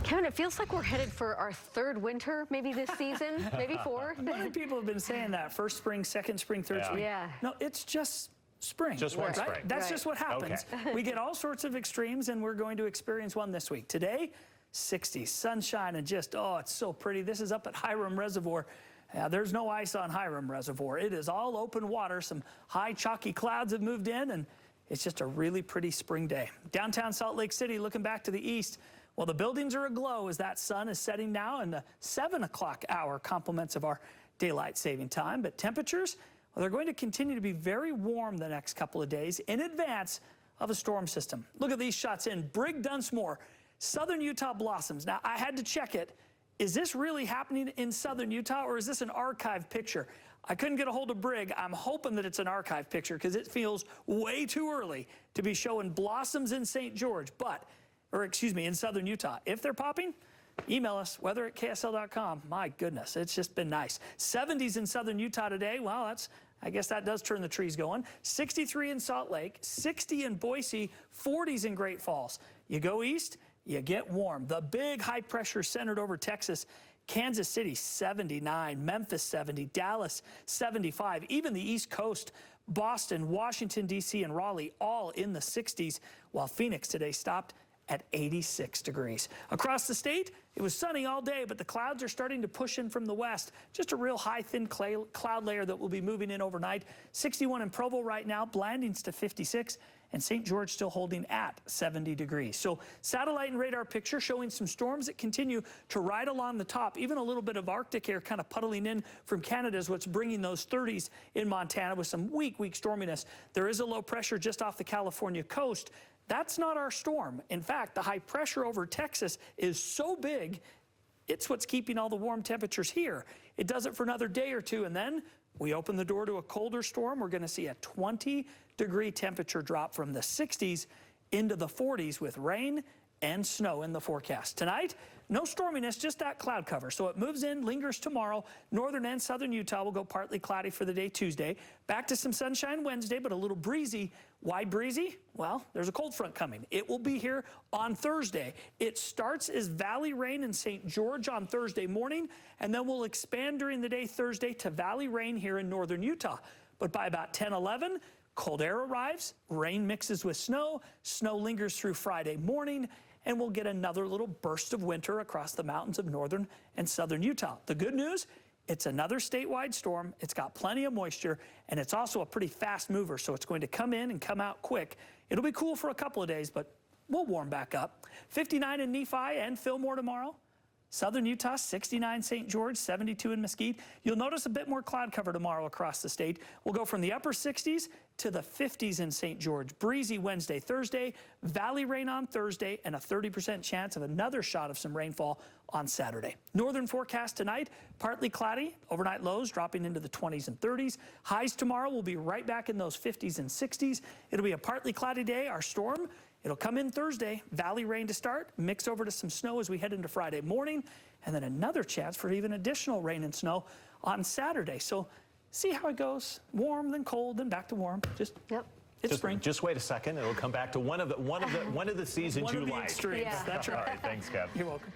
Kevin, it feels like we're headed for our third winter, maybe this season, maybe four. Many people have been saying that. First spring, second spring, third spring. Yeah. No, it's just spring. Just one right? spring. That's just what happens. Okay. We get all sorts of extremes, and we're going to experience one this week. Today, 60s, sunshine, and just, oh, it's so pretty. This is up at Hiram Reservoir. There's no ice on Hiram Reservoir. It is all open water. Some high chalky clouds have moved in, and it's just a really pretty spring day. Downtown Salt Lake City, looking back to the east, well, the buildings are aglow as that sun is setting now, and the 7 o'clock hour complements of our daylight saving time. But temperatures, well, they're going to continue to be very warm the next couple of days in advance of a storm system. Look at these shots in Brigg-Dunsmore. Southern Utah blossoms. Now, I had to check it. Is this really happening in southern Utah, or is this an archive picture? I couldn't get a hold of Brigg. I'm hoping that it's an archive picture because it feels way too early to be showing blossoms in St. George, in southern Utah. If they're popping, email us, weather@ksl.com. My goodness, it's just been nice. 70s in southern Utah today. Well, I guess that does turn the trees going. 63 in Salt Lake, 60 in Boise, 40s in Great Falls. You go east, you get warm. The big high pressure centered over Texas. Kansas City, 79. Memphis, 70. Dallas, 75. Even the East Coast, Boston, Washington, D.C., and Raleigh, all in the 60s, while Phoenix today stopped at 86 degrees. Across the state, it was sunny all day, but the clouds are starting to push in from the west. Just a real high, thin cloud layer that will be moving in overnight. 61 in Provo right now, Blanding's to 56, and St. George still holding at 70 degrees. So satellite and radar picture showing some storms that continue to ride along the top. Even a little bit of Arctic air kind of puddling in from Canada is what's bringing those 30s in Montana with some weak storminess. There is a low pressure just off the California coast. That's not our storm. In fact, the high pressure over Texas is so big, it's what's keeping all the warm temperatures here. It does it for another day or two, and then we open the door to a colder storm. We're going to see a 20-degree temperature drop from the 60s into the 40s with rain and snow in the forecast. Tonight, no storminess, just that cloud cover. So it moves in, lingers tomorrow. Northern and southern Utah will go partly cloudy for the day Tuesday. Back to some sunshine Wednesday, but a little breezy. Why breezy? Well, there's a cold front coming. It will be here on Thursday. It starts as valley rain in St. George on Thursday morning, and then we'll expand during the day Thursday to valley rain here in northern Utah. But by about 10, 11, cold air arrives, rain mixes with snow, snow lingers through Friday morning, and we'll get another little burst of winter across the mountains of northern and southern Utah. The good news, it's another statewide storm. It's got plenty of moisture, and it's also a pretty fast mover, so it's going to come in and come out quick. It'll be cool for a couple of days, but we'll warm back up. 59 in Nephi and Fillmore tomorrow. Southern Utah, 69 St. George, 72 in Mesquite. You'll notice a bit more cloud cover tomorrow across the state. We'll go from the upper 60s to the 50s in St. George. Breezy Wednesday, Thursday, valley rain on Thursday, and a 30% chance of another shot of some rainfall on Saturday. Northern forecast tonight, partly cloudy. Overnight lows dropping into the 20s and 30s. Highs tomorrow will be right back in those 50s and 60s. It'll be a partly cloudy day. Our storm, it'll come in Thursday, valley rain to start, mix over to some snow as we head into Friday morning, and then another chance for even additional rain and snow on Saturday. So see how it goes. Warm, then cold, then back to warm. It's spring. Just wait a second. It'll come back to one of the seasons you like. Extremes. Yeah. That's right. All right, thanks, Kev. You're welcome.